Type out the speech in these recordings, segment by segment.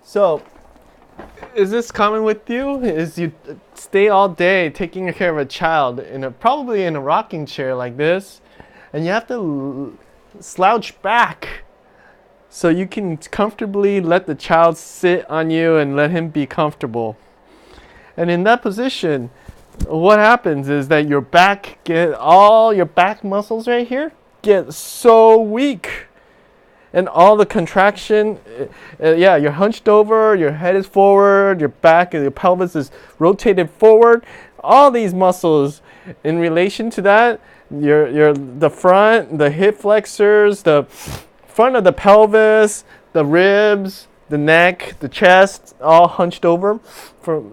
So, is this common with you? Is you stay all day taking care of a child probably in a rocking chair like this, and you have to slouch back so you can comfortably let the child sit on you and let him be comfortable. And in that position, what happens is that all your back muscles right here get so weak. And all the contraction, you're hunched over, your head is forward, your back and your pelvis is rotated forward. All these muscles, in relation to that, the front, the hip flexors, the front of the pelvis, the ribs, the neck, the chest, all hunched over,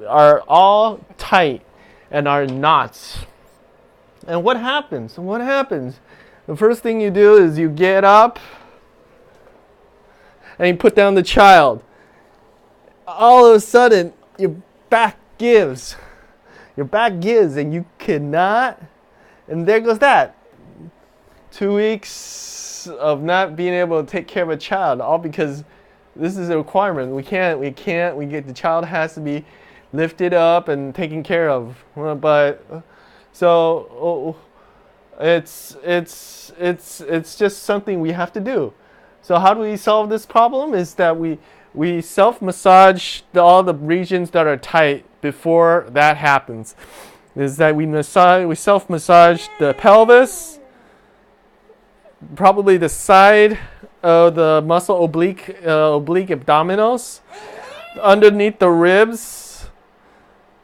are all tight and are knots. And what happens? The first thing you do is you get up and you put down the child. All of a sudden, your back gives. And you cannot. And there goes that. 2 weeks of not being able to take care of a child, all because this is a requirement. The child has to be lifted up and taken care of. It's just something we have to do. So how do we solve this problem? Is that we self-massage all the regions that are tight before that happens. Is that we self-massage the pelvis, probably the side of the muscle oblique abdominis, underneath the ribs.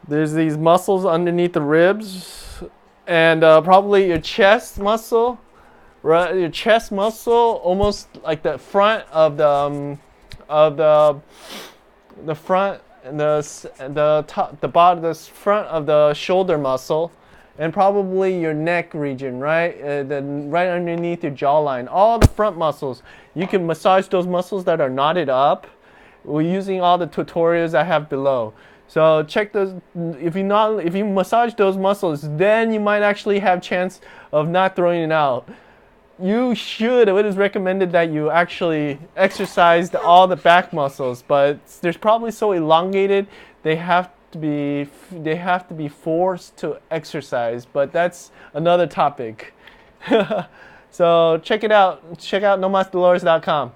There's these muscles underneath the ribs, and probably your chest muscle. Right, your chest muscle, almost like the front of the front and the top, the bottom, the front of the shoulder muscle, and probably your neck region, right, right underneath your jawline. All the front muscles. You can massage those muscles that are knotted up. We're using all the tutorials I have below. So check those. If you massage those muscles, then you might actually have chance of not throwing it out. It is recommended that you actually exercise all the back muscles, but they're probably so elongated they have to be forced to exercise, but that's another topic. So check it out. Check out nomasdolores.com.